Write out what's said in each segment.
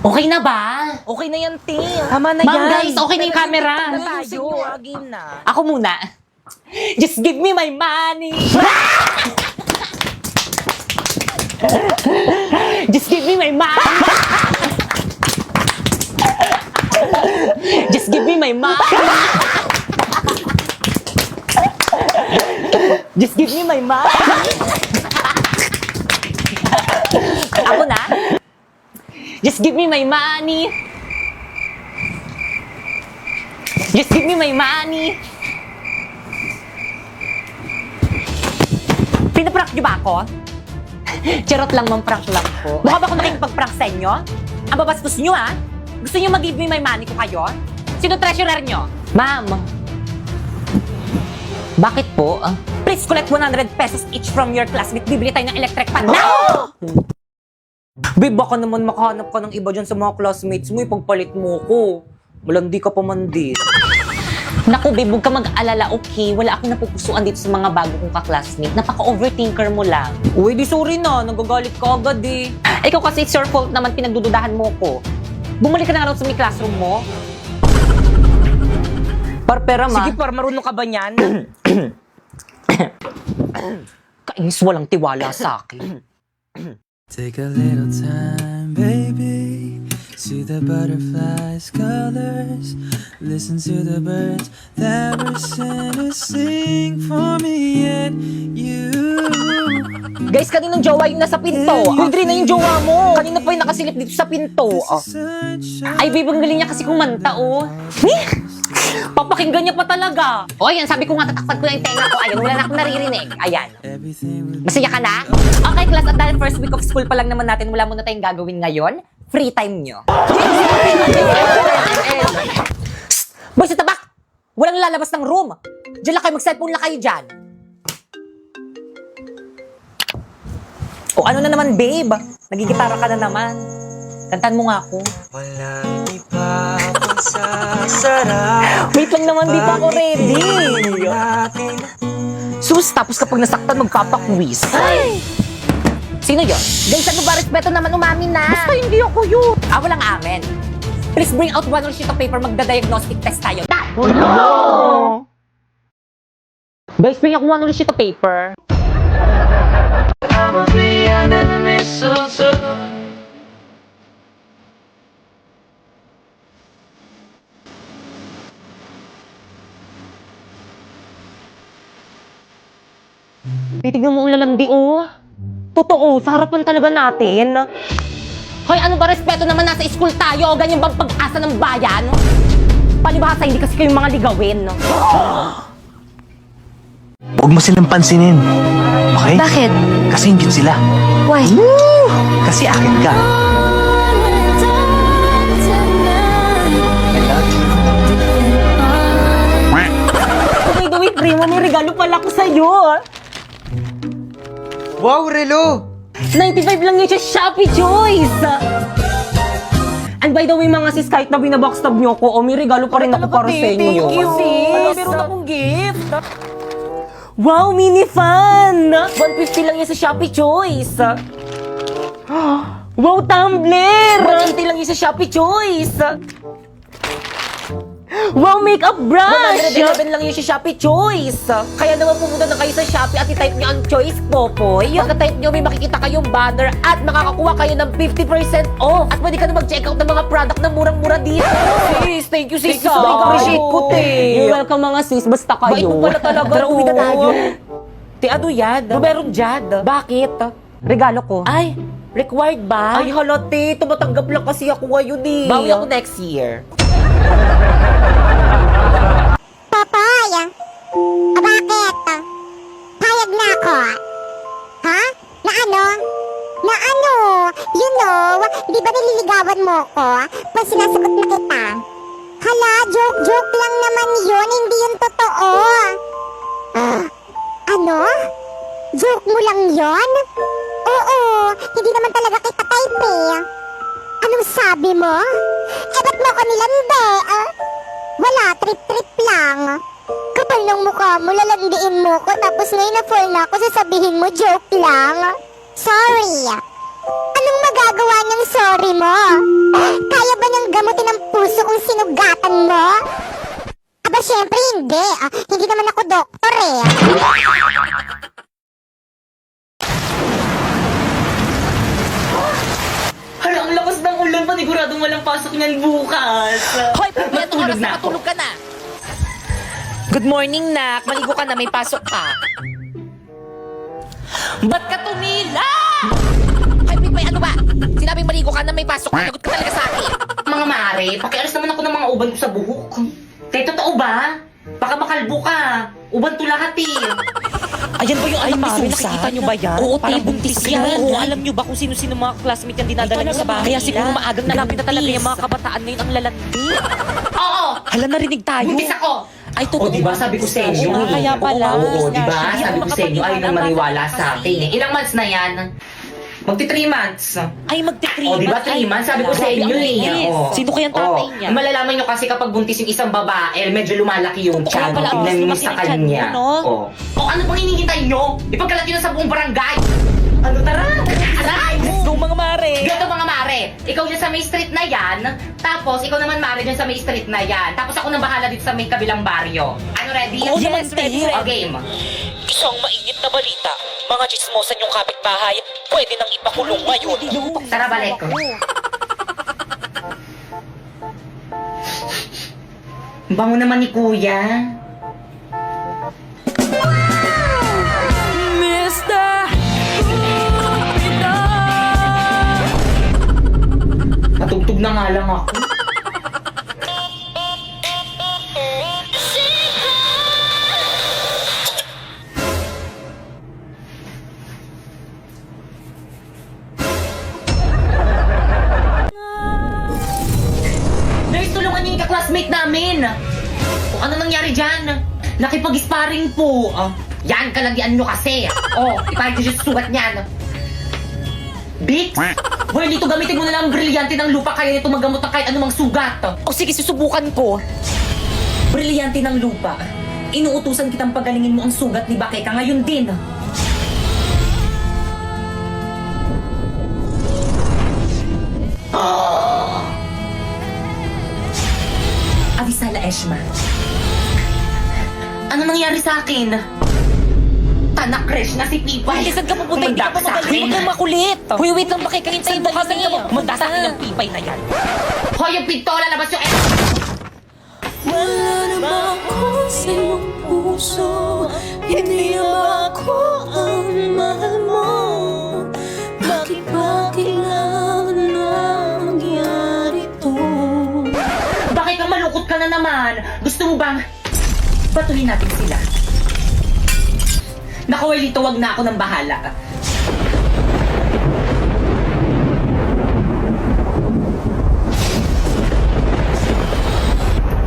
Okay na ba? Okay na yan, Ting. Tama na Ma'am, yan. guys, okay na yung camera. Na tayo. Game na. Ako muna. Just give me my money. Just give me my money. Just give me my money. Just give me my money. Ako na. Just give me my money. Just give me my money. Pinaprank niyo ba ako? Charot lang, ma'am, prank lang po. Mukha ba ako nakikipag-prank sa inyo? Ang babastos niyo, ha? Gusto niyo mag-give me my money ko kayo? Sino treasurer niyo? Ma'am. Bakit po? Please collect 100 pesos each from your classmate. Bibili tayo ng electric fan. Now! Babe, baka naman makahanap ka ng iba dyan sa mga classmates mo. Ipagpalit mo ko. Malandi ka pa man din. Naku, babe, huwag ka mag-alala, okay? Wala akong napupusuan dito sa mga bago kong ka-classmate. Napaka-overthinker mo lang. Uy, di sorry na. Nagagalit ka agad eh. Ikaw kasi it's your fault naman pinagdududahan mo ko. Bumalik ka na nga raw sa may classroom mo. Pera, ma. Sige, par, marunong ka ba niyan? Kainis, walang tiwala sa akin. Take a little time, baby. See the butterflies' colors. Listen to the birds that were sent to sing for me and you. Guys, kaninong jowa yung nasa pinto? Yung green na yung jowa mo. Kanina pa yung nakasilip dito sa pinto. Ay, babe, ang galing niya kasi kumanta, oh. Papakinggan niya pa talaga. O, ayan, sabi ko nga tatakpan ko na yung tenga ko. Ayan, wala na akong naririnig. Ayan. Masaya ka na? Okay, class, at dahil first week of school pa lang naman natin, wala muna tayong gagawin ngayon. Free time nyo. Boy, sa tabak! Walang lalabas ng room. Diyan lang kayo, mag-cellphone lang kayo dyan. O, ano na naman, babe? Nagigitara ka na naman. Kantan mo nga ako. Walang iba pang sasarap. Wait lang naman, di pa ako ready. Natin. Sus, tapos kapag nasaktan, magpapakwis. Ay! Sino yun? Guys, ano ba? Respeto naman, umamin na. Basta hindi ako yun. Walang amen. Please bring out one sheet of paper, magda-diagnostic test tayo. Oh, no! Guys, bring ako one sheet of paper. Probably under the mistletoe. Titignan mo ang lalandi, oh. Totoo, sa harapan talaga natin. Hoy, ano ba respeto naman, nasa school tayo? Ganyan bang pag-asa ng bayan? Palibhasa, hindi kasi kayo mga ligawin. Huwag mo silang pansinin. Okay? Bakit? Kasi ingit sila. Why? Kasi akin ka. By the way, Primo, may regalo pala ko sa'yo. Wow, Relo! 95 lang yun sa Shopee Choice! And by the way, mga sis, kahit na binabackstab niyo ko, may regalo pa rin ako para sa inyo. Thank you, sis. Meron akong gift. Wow, mini fan! 150 lang yan sa Shopee Choice. Wow, tumbler! 180 lang yan sa Shopee Choice. Wow, makeup brush! 111 lang yun sa Shopee Choice. Kaya naman pumunta na kayo sa Shopee at i-type nyo ang Choice Popoy. Pagka-type nyo, may makikita kayong banner at makakakuha kayo ng 50% off. At pwede ka na mag-check out ng mga product na murang-mura dito. Sis, thank you, sis. Sobrang appreciate ko, te. You're welcome, mga sis. Basta kayo. Bait mo pala talaga. Tara, uwi na tayo. Te, ano yan? Rumerong Jad. Bakit? Regalo ko. Ay, required ba? Ay, halate. Tumatanggap lang kasi ako ngayon eh. Bawi ako next year. Popoy! Bakit? Payag na ako. Ha? Na ano? Na ano? You know, di ba nililigawan mo ko? Pag sinasagot na kita. Hala, joke lang naman yun. Hindi yun totoo. Ano? Joke mo lang yun? Oo, hindi naman talaga kita type eh. Anong sabi mo? Eh, ba't mo ko nilandi? Wala, trip-trip lang. Kapal ng mukha mo, lalandiin mo ko, tapos ngayon na-fall na ako, sasabihin mo, joke lang. Sorry. Anong magagawa ng sorry mo? siguradong walang pasok niyan bukas. Hoy, Pipay, anong oras Matulog na na ako. matulog ka na? Good morning, Nak. Maligo ka na, may pasok ka. Ba't ka tumila? Hoy, Pipay, ano ba? Sinabing maligo ka na, may pasok ka. Nagot ka talaga sa akin. Mga mare, pakialis naman ako ng mga uban ko sa buhok. Kaya totoo ba? Baka makalbo ka. Uban to lahat eh. Ayan ba yung anak ni Susan? nakikita niyo ba yan? Oo, Parang te, buntis buntis yan. yan. Oo, alam niyo ba kung sino-sino mga classmate yan dinadala niyo sa bahay? Kaya siguro maagang nalapit na talaga yung mga kabataan ngayon ang lalandi. Oo! Hala, narinig tayo. Buntis ako! Ay, totoo. O, diba sabi ko sa inyo? Oo, kaya pala. Oo, diba? Hindi Sabi ako ko sa inyo, ayaw nang maniwala sa kasi. akin eh. Ilang months na yan? Magti 3 months. Ay, magti-3 O, diba 3 months? Sabi ko sa inyo eh. O. Sino kayang tatay niya? Malalaman nyo kasi kapag buntis yung isang babae, medyo lumalaki yung Totoo tiyan. pala, Tingnan nyo lumaki sa yung tiyan kanya. mo, no? O, ano pang hinihintay nyo? Ipagkalat nyo na sa buong barangay. Ano, tara? Aray! Go, mga mare. Gato mga mare, ikaw dyan sa may street na yan, tapos ikaw naman mare dyan sa may street na yan, tapos ako nang bahala dito sa may kabilang baryo. Ano, ready? Oo naman, ready, O, ready. game. Isang mainit na balita. Mga chismosan yung kapitbahay, pwede nang ipakulong ngayon. Tara, balik. Bango naman ni kuya. Patugtog na nga lang ako. Nurse, tulungan niyo yung ka-classmate namin. O, ano nangyari dyan? Nakipag-sparring po. Yan, kalagyan nyo kasi. Ipahit nyo siya sa sugat niyan. Bix? Well, dito gamitin mo na lang ang brilyante ng lupa kaya nito magamot ng kahit anumang sugat. O sige, susubukan ko. Brilyante ng lupa. Inuutusan kitang pagalingin mo ang sugat ni Bakeka ngayon din. Avisala Eshma. Ano nangyari sa akin? Tanak-crash na si Pipay. Ay, saan ka pupunta? Hindi ka pa Kumanda sa magaling. akin. Huwag kang makulit. Hoy, wait lang, makikahintayin mo Sandali. kasi. Kumanda sa akin ng pipay na yan. Hoy, yung pintola, labas yung Wala naman ako sa iyong puso. Hindi ba ako ang mahal mo? Bakit ba kailangan na mangyari to? Bakit ka malungkot ka na naman? Gusto mo bang patuloy natin sila? Naku, Welito, wag na ako ng bahala.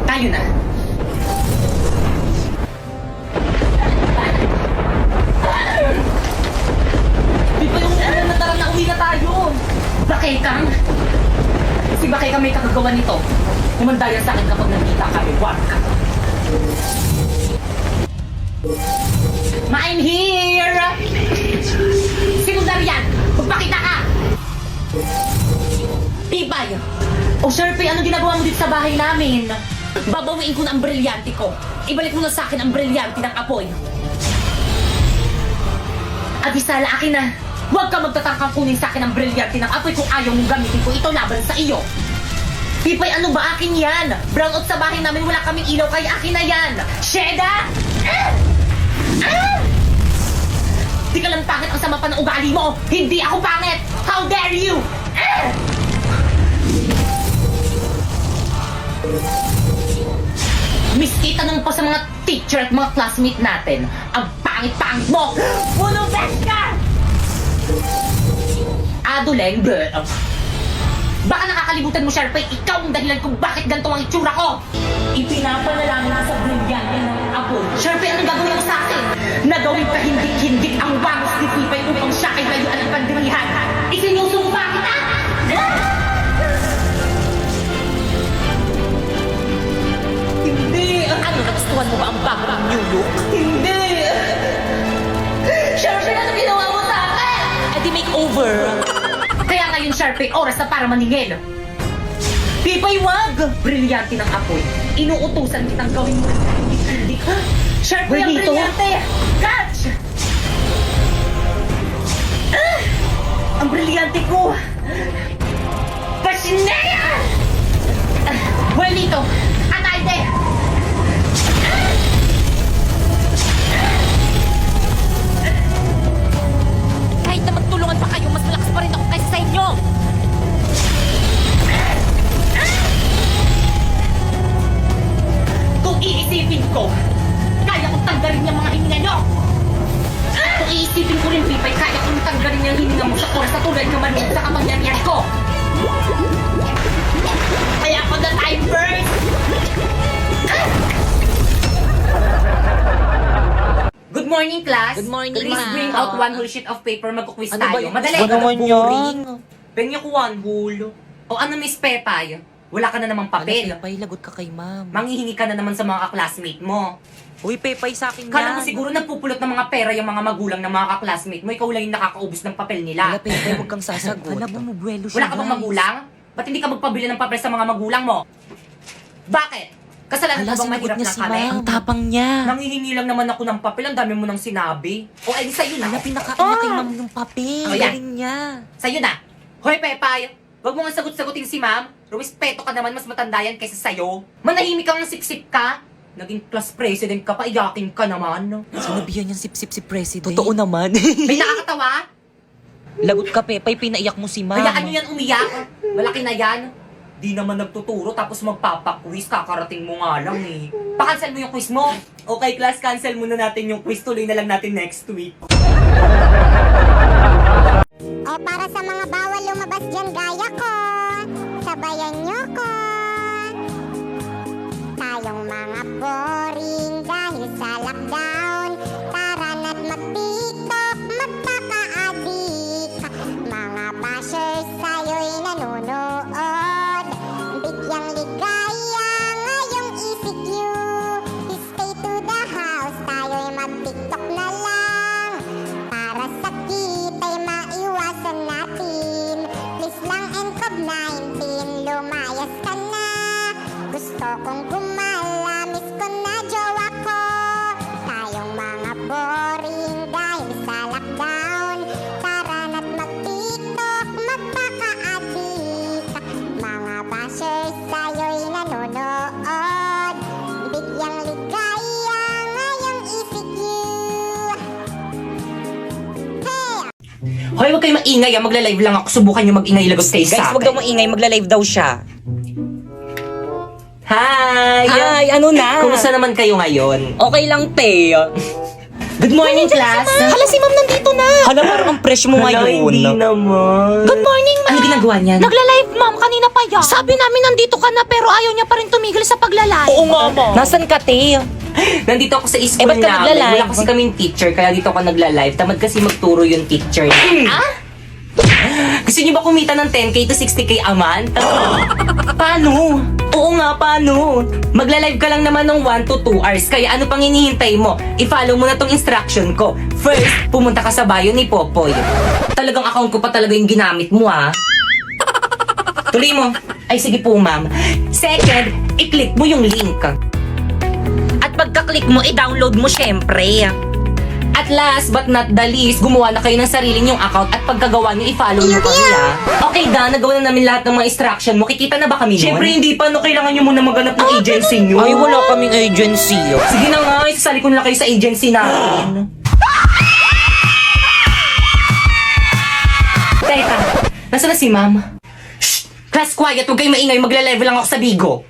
Tayo na. Di ba yung tara na uwi na tayo? Bakekang? Si Bakekang may kakagawa nito. Kumandayan sa akin kapag nakita kami. Wag ka. I'm here! Sino na riyan? Magpakita ka! Pipay! O Sharpie, ano ginagawa mo dito sa bahay namin? Babawiin ko na ang brilyante ko. Ibalik mo na sa akin ang brilyante ng apoy. Avisala, akin na. Huwag ka magtatangkang kunin sa akin ang brilyante ng apoy kung ayaw mong gamitin ko ito laban sa iyo. Pipay, ano ba akin yan? Brownout sa bahay namin, wala kaming ilaw, kaya akin na yan. Sheda! Di ka lang pangit ang sama pa ng ugali mo! Hindi ako pangit! How dare you! Miskita nung pa sa mga teacher at mga classmate natin. Ang pangit-pangit mo! Puno best ka! Aduleng, girl. Baka nakakalimutan mo, Sharpay, ikaw ang dahilan kung bakit ganito ang itsura ko! Ipinapanalangin ka sa brilyante ng apoy. Sharpay, anong gagawin mo sa akin? Nagawin ka hindik-hindik ang wangos ni Pipay upang siya ay layuan ng pandirihan. Isinusumpa kita! Hindi! Ano, nagustuhan mo ba ang bago ng new look? Hindi! Sharpay, ano ginawa mo sa akin? Eh di makeover. Kaya ngayon, Sharpay, oras na para maningil. Pipay, wag! Brilyante ng apoy. Inuutusan kitang gawin mo ng hindik-hindik. Sharpay, ang Welito? brilyante! Catch! Ang brilyante ko! Pasinea! morning, class. Good morning, Please ma'am. bring out one whole sheet of paper. Mag-quiz Ano ba tayo. yung Madali. gusto naman boring. Pengen ko one whole. O ano, Miss Pepay? Wala ka na namang papel. Pepay, lagot ka kay ma'am. Manghihingi ka na naman sa mga classmate mo. Uy, Pepay sa akin Kala mo siguro nagpupulot ng mga pera yung mga magulang ng mga classmate mo. Ikaw lang yung nakakaubos ng papel nila. Pepay, huwag kang sasagot. Hala, bumubuelo Wala ka bang magulang? Ba't hindi ka magpabili ng papel sa mga magulang mo? Bakit? Kasalanan ko bang mahirap na kami? Ang tapang niya. Nanghihingi lang naman ako ng papel, ang dami mo nang sinabi. O, eh, sa'yo na. Pinakain niya kay ma'am yung papel. Oh, yan. Galing niya. Sa'yo na. Hoy, Pepay, wag mo nga sagot-sagutin si ma'am. Rumispeto ka naman, mas matanda yan kaysa sa'yo. Manahimik kang sip-sip ka. Naging class president ka pa, iyakin ka naman. Sinabihan niyang sip-sip si President. Totoo naman. May nakakatawa? Lagot ka, Pepay. Pinaiyak mo si ma'am. Hayaan nyo yan umiyak. Malaki na yan. Di naman nagtuturo tapos magpapaquiz. Kakarating mo nga lang eh. Pa-cancel mo yung quiz mo. Okay, class, cancel muna natin yung quiz. Tuloy na lang natin next week. O para sa mga bawal lumabas dyan gaya ko, sabayan nyo ko. Tayong mga boring dahil sa lockdown, tara na't mag-tiktok, magpaka-adik. Mga bashers sa'yo'y nanonood, bigyang ligaya ngayong ECQ. Stay to the house, tayo'y mag-tiktok na lang. Para sakit ay maiwasan natin. Please lang and COVID-19, lumayas ka na. Gusto kong gumala, miss ko na jowa ko. Tayong mga boring dahil sa lockdown, tara na't mag-tiktok, magpaka-adik. Mga bashers sa'yo'y nanonood, bigyang ligaya ngayong ECQ. Hey! Hoy, huwag kayo maingay ah. Magla-live lang ako. Subukan nyo mag-ingay lagos kayo sa akin. maingay. Magla-live daw siya. Hi! ano na? Kumusta naman kayo ngayon? Okay lang, te. Good morning, class! Hala, si ma'am nandito na. Hala, parang ang fresh mo Hala, hindi naman. Good morning, ma'am. Ano ginagawa niyan? Nagla-live, ma'am. Kanina pa yan. Sabi namin nandito ka na pero ayaw niya pa rin tumigil sa pagla-live. Oo nga, ma'am. Nasaan ka, te? Nandito ako sa school ba't ka namin. nagla-live? Wala kasi kaming teacher, kaya dito ako nagla-live. Tamad kasi magturo yung teacher. Gusto niyo ba kumita ng 10k to 60k a month? Paano? Oo nga, paano? Magla-live ka lang naman ng 1 to 2 hours, kaya ano pang hinihintay mo? I-follow mo na tong instruction ko. First, pumunta ka sa bio ni Popoy. Talagang account ko pa talaga yung ginamit mo, ah. Tuloy mo. Ay, sige po, ma'am. Second, i-click mo yung link. At pagka-click mo, i-download mo syempre. At last but not the least, gumawa na kayo ng sarili nyong account at pagkagawa nyo, i-follow nyo kami, ah. Okay, Dan, nagawa na namin lahat ng mga instruction mo. Kikita na ba kami nun? Siyempre, hindi pa. No, kailangan nyo muna maghanap ng agency nyo. Ay, wala kaming agency. Sige na nga, isasali ko na lang kayo sa agency natin. Teka, nasa na si ma'am? Shh! Class, quiet. Huwag kayo maingay. Magla-level lang ako sa Bigo.